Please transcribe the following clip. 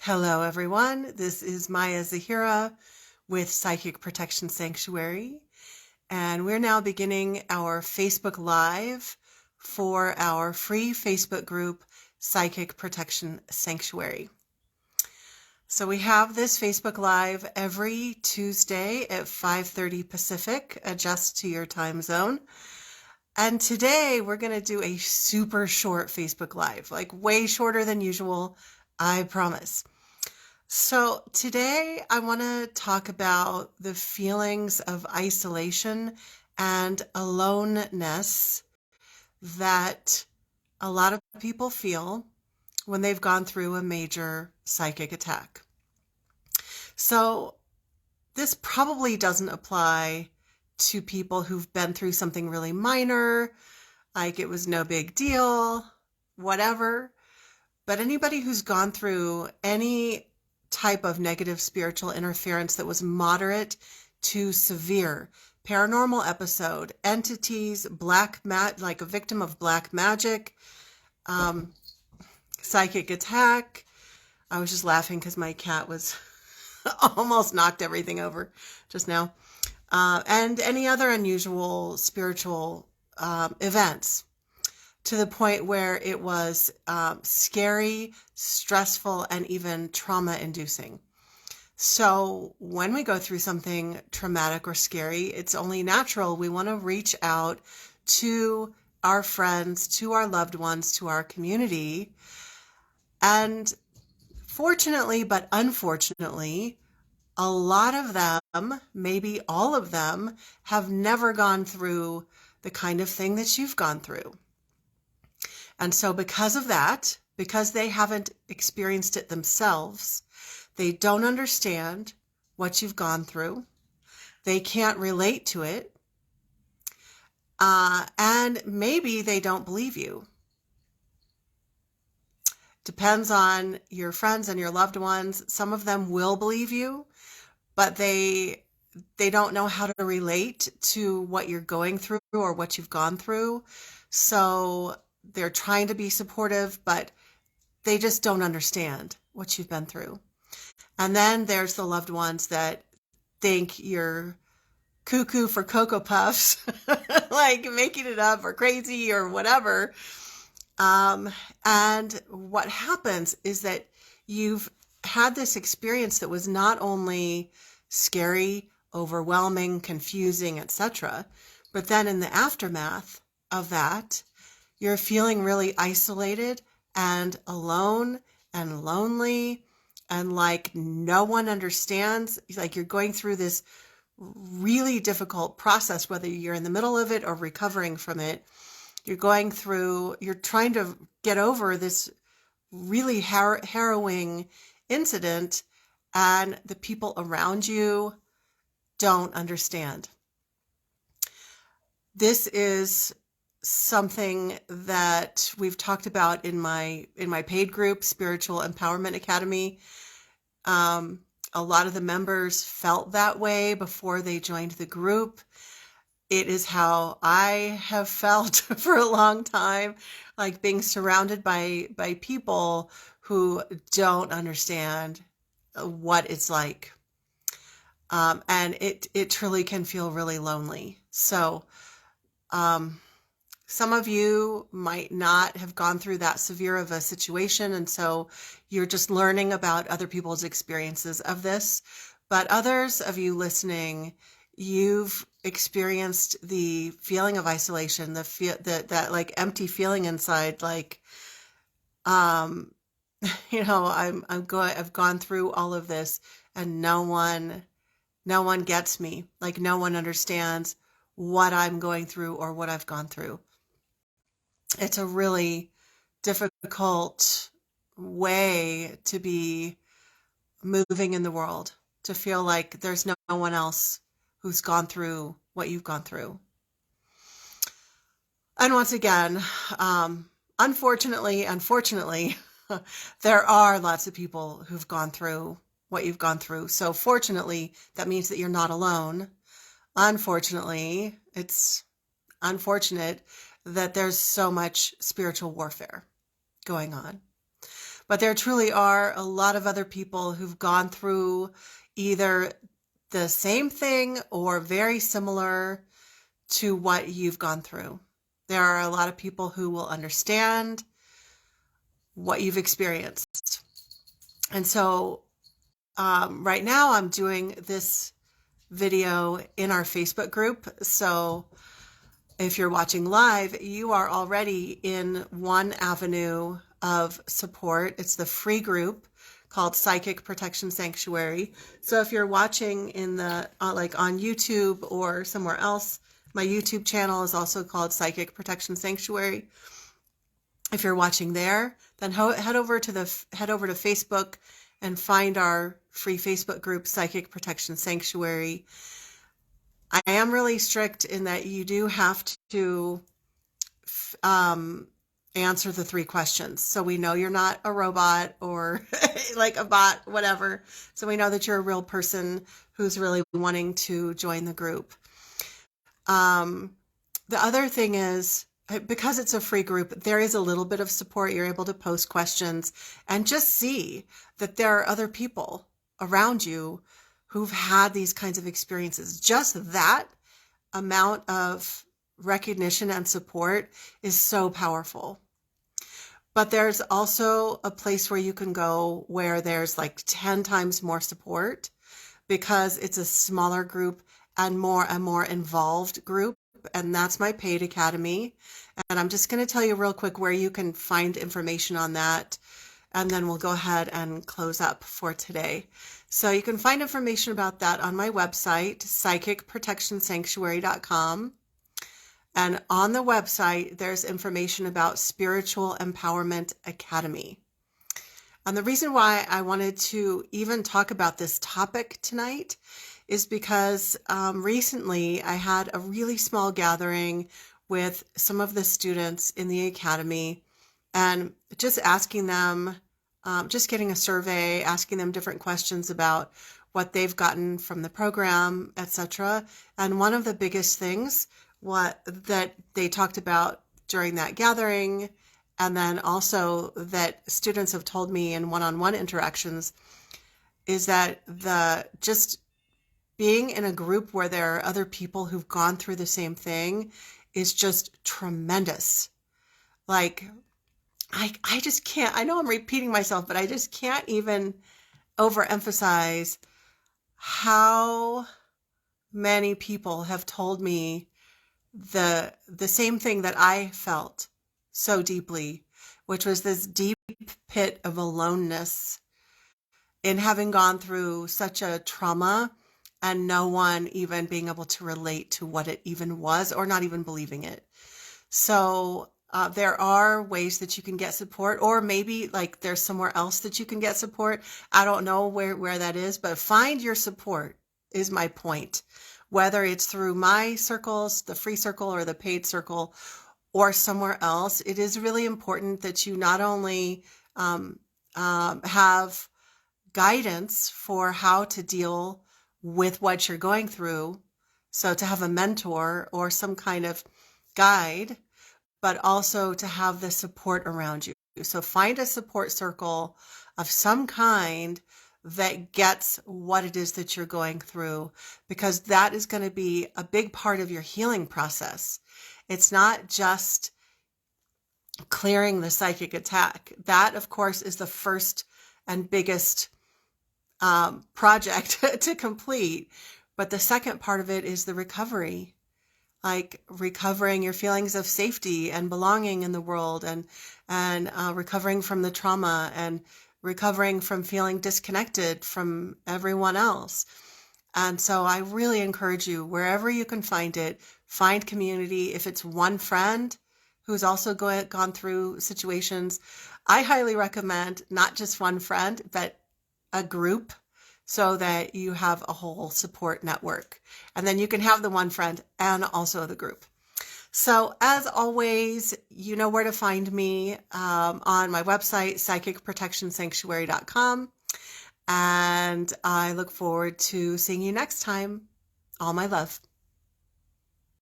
Hello, everyone. This is Maya Zahira with Psychic Protection Sanctuary, and we're now beginning our Facebook Live for our free Facebook group, Psychic Protection Sanctuary. So we have this Facebook Live every Tuesday at 5:30 Pacific, adjust to your time zone. And today we're going to do a super short Facebook Live, like way shorter than usual, I promise. So today I want to talk about the feelings of isolation and aloneness that a lot of people feel when they've gone through a major psychic attack. So this probably doesn't apply to people who've been through something really minor, like it was no big deal, whatever. But anybody who's gone through any type of negative spiritual interference that was moderate to severe, paranormal episode, entities, like a victim of black magic, psychic attack. I was just laughing because my cat was almost knocked everything over just now. And any other unusual spiritual events, to the point where it was scary, stressful, and even trauma-inducing. So when we go through something traumatic or scary, it's only natural we want to reach out to our friends, to our loved ones, to our community. And fortunately, but unfortunately, a lot of them, maybe all of them, have never gone through the kind of thing that you've gone through. And so because of that, because they haven't experienced it themselves, they don't understand what you've gone through. They can't relate to it. And maybe they don't believe you. Depends on your friends and your loved ones. Some of them will believe you, but they don't know how to relate to what you're going through or what you've gone through. So they're trying to be supportive, but they just don't understand what you've been through. And then there's the loved ones that think you're cuckoo for Cocoa Puffs, like making it up or crazy or whatever. And what happens is that you've had this experience that was not only scary, overwhelming, confusing, etc., but then in the aftermath of that, you're feeling really isolated and alone and lonely and like no one understands. Like you're going through this really difficult process, whether you're in the middle of it or recovering from it. You're trying to get over this really harrowing incident, and the people around you don't understand. This is something that we've talked about in my paid group, Spiritual Empowerment Academy. A lot of the members felt that way before they joined the group. It is how I have felt for a long time, like being surrounded by people who don't understand what it's like. And it truly can feel really lonely. So, some of you might not have gone through that severe of a situation, and so you're just learning about other people's experiences of this. But others of you listening, you've experienced the feeling of isolation, that like empty feeling inside, like, I've gone through all of this, and no one gets me. Like no one understands what I'm going through or what I've gone through. It's a really difficult way to be moving in the world, to feel like there's no one else who's gone through what you've gone through. And once again, unfortunately, there are lots of people who've gone through what you've gone through. So fortunately, that means that you're not alone. Unfortunately, it's unfortunate that there's so much spiritual warfare going on. But there truly are a lot of other people who've gone through either the same thing or very similar to what you've gone through. There are a lot of people who will understand what you've experienced. And so right now I'm doing this video in our Facebook group. So if you're watching live, you are already in one avenue of support. It's the free group called Psychic Protection Sanctuary. So if you're watching in the like on YouTube or somewhere else, my YouTube channel is also called Psychic Protection Sanctuary. If you're watching there, then head over to Facebook and find our free Facebook group, Psychic Protection Sanctuary. I am really strict in that you do have to answer the 3 questions. So we know you're not a robot or like a bot, whatever. So we know that you're a real person who's really wanting to join the group. The other thing is, because it's a free group, there is a little bit of support. You're able to post questions and just see that there are other people around you who've had these kinds of experiences. Just that amount of recognition and support is so powerful. But there's also a place where you can go where there's like 10 times more support, because it's a smaller group and a more involved group. And that's my paid academy. And I'm just going to tell you real quick where you can find information on that. And then we'll go ahead and close up for today. So you can find information about that on my website, psychicprotectionsanctuary.com. And on the website, there's information about Spiritual Empowerment Academy. And the reason why I wanted to even talk about this topic tonight is because recently I had a really small gathering with some of the students in the academy, and just asking them, just getting a survey, asking them different questions about what they've gotten from the program, etc. And one of the biggest things that they talked about during that gathering, and then also that students have told me in one-on-one interactions, is that just being in a group where there are other people who've gone through the same thing is just tremendous. Like, I just can't, I know I'm repeating myself, but I just can't even overemphasize how many people have told me the same thing that I felt so deeply, which was this deep pit of aloneness in having gone through such a trauma and no one even being able to relate to what it even was, or not even believing it. So there are ways that you can get support, or maybe like there's somewhere else that you can get support. I don't know where that is, but find your support is my point. Whether it's through my circles, the free circle or the paid circle, or somewhere else, it is really important that you not only have guidance for how to deal with what you're going through, so to have a mentor or some kind of guide, but also to have the support around you. So find a support circle of some kind that gets what it is that you're going through, because that is going to be a big part of your healing process. It's not just clearing the psychic attack. That, of course, is the first and biggest project to complete. But the second part of it is the recovery, like recovering your feelings of safety and belonging in the world, and recovering from the trauma, and recovering from feeling disconnected from everyone else. And so I really encourage you, wherever you can find it, find community. If it's one friend who's also gone through situations, I highly recommend not just one friend, but a group, so that you have a whole support network. And then you can have the one friend and also the group. So as always, you know where to find me on my website, psychicprotectionsanctuary.com. And I look forward to seeing you next time. All my love.